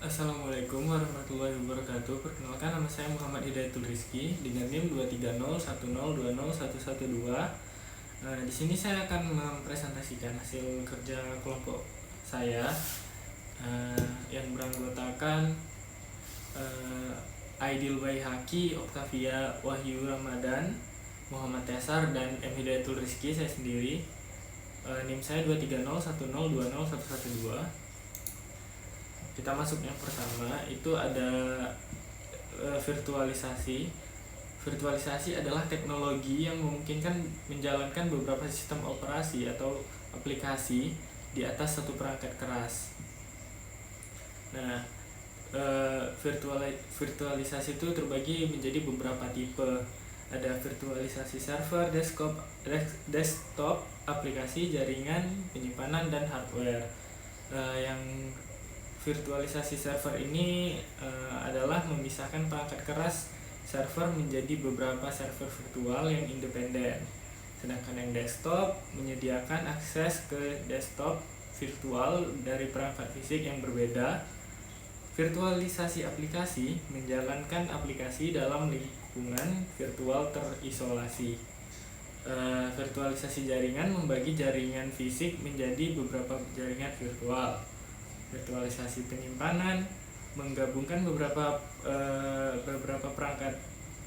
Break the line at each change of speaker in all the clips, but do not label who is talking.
Assalamualaikum warahmatullahi wabarakatuh. Perkenalkan, nama saya Muhammad Hidayatul Rizki dengan NIM 23010211112. Di sini saya akan mempresentasikan hasil kerja kelompok saya yang beranggotakan Aidil Baihaqi, Oktavia Wahyu Ramadan, Muhammad Tesar, dan M Hidayatul Rizki, saya sendiri. NIM saya 23010201112. Kita masuk yang pertama, itu ada virtualisasi. Virtualisasi adalah teknologi yang memungkinkan menjalankan beberapa sistem operasi atau aplikasi di atas satu perangkat keras. Nah, virtualisasi itu terbagi menjadi beberapa tipe. Ada virtualisasi server, desktop, aplikasi, jaringan, penyimpanan, dan hardware. Yang virtualisasi server ini adalah memisahkan perangkat keras server menjadi beberapa server virtual yang independen. Sedangkan yang desktop menyediakan akses ke desktop virtual dari perangkat fisik yang berbeda. Virtualisasi aplikasi menjalankan aplikasi dalam lingkungan virtual terisolasi. Virtualisasi jaringan membagi jaringan fisik menjadi beberapa jaringan virtual. Virtualisasi penyimpanan menggabungkan beberapa perangkat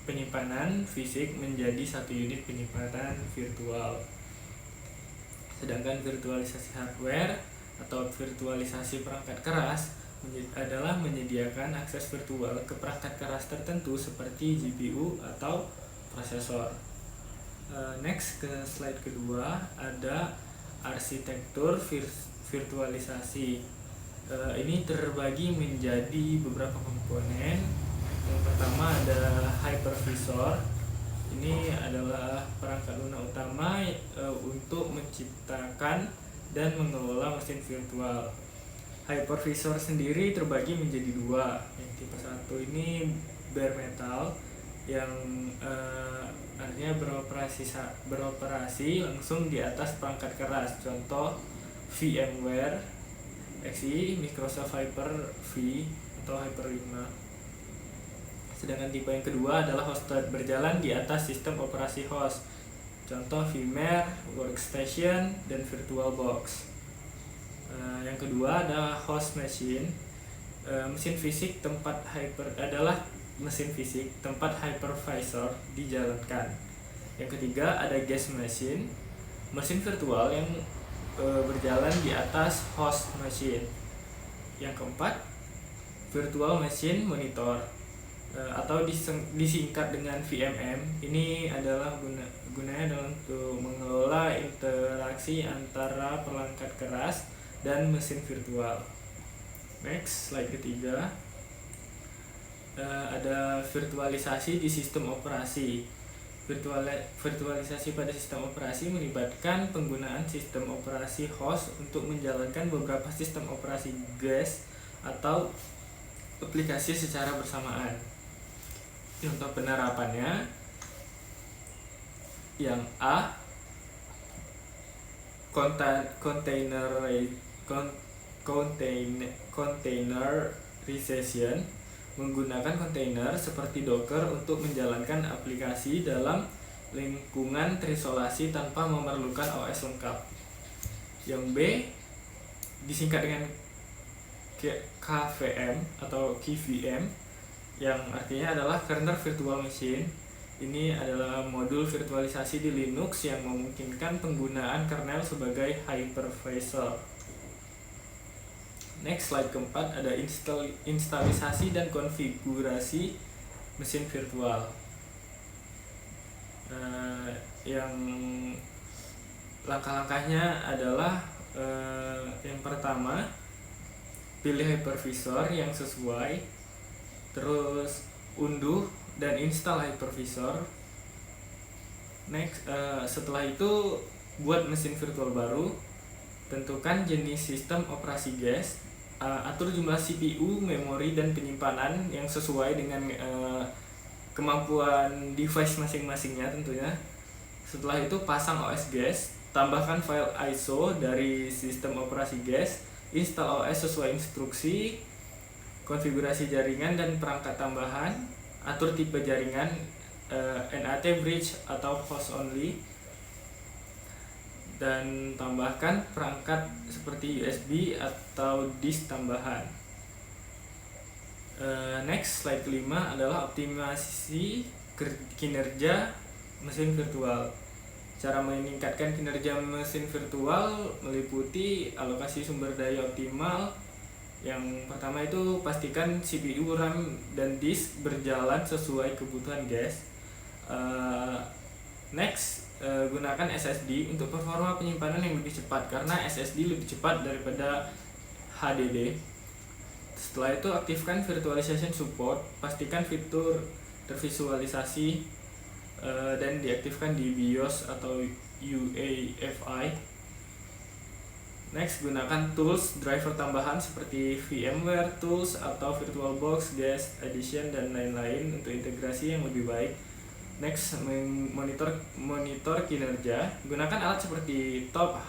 penyimpanan fisik menjadi satu unit penyimpanan virtual. Sedangkan virtualisasi hardware atau virtualisasi perangkat keras adalah menyediakan akses virtual ke perangkat keras tertentu seperti GPU atau prosesor. Next, ke slide kedua, ada arsitektur virtualisasi. Ini terbagi menjadi beberapa komponen. Yang pertama ada hypervisor. Ini adalah perangkat lunak utama untuk menciptakan dan mengelola mesin virtual. Hypervisor sendiri terbagi menjadi dua. Yang tipe 1 ini bare metal, yang artinya beroperasi langsung di atas perangkat keras. Contoh VMware, XE, Microsoft Hyper-V atau Hyper-5. Sedangkan tipe yang kedua adalah hosted, berjalan di atas sistem operasi host. Contoh VMware, Workstation, dan VirtualBox. Yang kedua ada host machine. Mesin fisik tempat mesin fisik tempat hypervisor dijalankan. Yang ketiga ada guest machine, mesin virtual yang berjalan di atas host machine. Yang keempat, virtual machine monitor atau disingkat dengan VMM. Ini adalah gunanya adalah untuk mengelola interaksi antara perangkat keras dan mesin virtual. Next, slide ketiga, ada virtualisasi di sistem operasi. Virtualisasi pada sistem operasi melibatkan penggunaan sistem operasi host untuk menjalankan beberapa sistem operasi guest atau aplikasi secara bersamaan. Contoh penerapannya, yang A, containerization, menggunakan kontainer seperti Docker untuk menjalankan aplikasi dalam lingkungan terisolasi tanpa memerlukan OS lengkap. Yang B, disingkat dengan KVM atau KVM, yang artinya adalah kernel virtual machine. Ini adalah modul virtualisasi di Linux yang memungkinkan penggunaan kernel sebagai hypervisor. Next, slide keempat, ada instalisasi dan konfigurasi mesin virtual. Yang langkah-langkahnya adalah yang pertama, pilih hypervisor yang sesuai, terus unduh dan install hypervisor. Next, setelah itu buat mesin virtual baru, tentukan jenis sistem operasi guest, atur jumlah CPU, memori, dan penyimpanan yang sesuai dengan kemampuan device masing-masingnya tentunya. Setelah itu pasang OS guest, tambahkan file ISO dari sistem operasi guest, install OS sesuai instruksi, konfigurasi jaringan dan perangkat tambahan, atur tipe jaringan NAT bridge atau host only, dan tambahkan perangkat seperti USB atau disk tambahan. Next, slide kelima adalah optimasi kinerja mesin virtual. Cara meningkatkan kinerja mesin virtual meliputi alokasi sumber daya optimal. Yang pertama itu pastikan CPU, RAM, dan disk berjalan sesuai kebutuhan gas. Next, gunakan SSD untuk performa penyimpanan yang lebih cepat, karena SSD lebih cepat daripada HDD. Setelah itu aktifkan virtualization support, pastikan fitur tervisualisasi dan diaktifkan di BIOS atau UEFI. Next, gunakan tools driver tambahan seperti VMware Tools atau VirtualBox, Guest Edition, dan lain-lain untuk integrasi yang lebih baik. Next, monitor kinerja. Gunakan alat seperti top,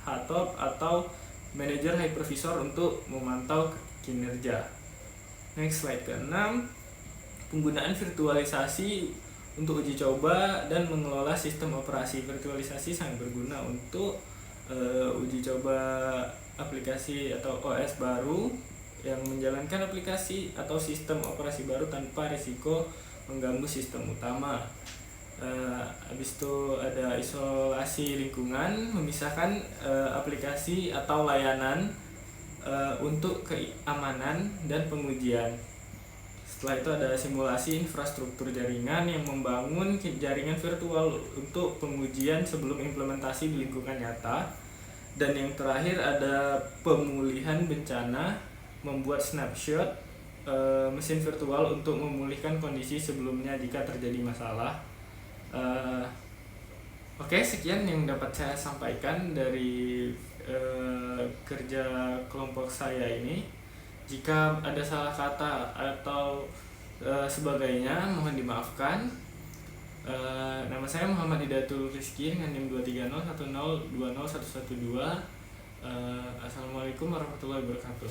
HTOP, atau manager hypervisor untuk memantau kinerja. Next, slide ke-6, penggunaan virtualisasi untuk uji coba dan mengelola sistem operasi. Virtualisasi sangat berguna untuk uji coba aplikasi atau OS baru yang menjalankan aplikasi atau sistem operasi baru tanpa risiko mengganggu sistem utama. Habis itu ada isolasi lingkungan, memisahkan aplikasi atau layanan untuk keamanan dan pengujian. Setelah itu ada simulasi infrastruktur jaringan yang membangun jaringan virtual untuk pengujian sebelum implementasi di lingkungan nyata. Dan yang terakhir ada pemulihan bencana, membuat snapshot mesin virtual untuk memulihkan kondisi sebelumnya jika terjadi masalah. Oke, sekian yang dapat saya sampaikan dari kerja kelompok saya ini. Jika ada salah kata atau sebagainya, mohon dimaafkan. Nama saya Muhammad Hidayatul Rizky dengan NIM 23010201112. Assalamualaikum warahmatullahi wabarakatuh.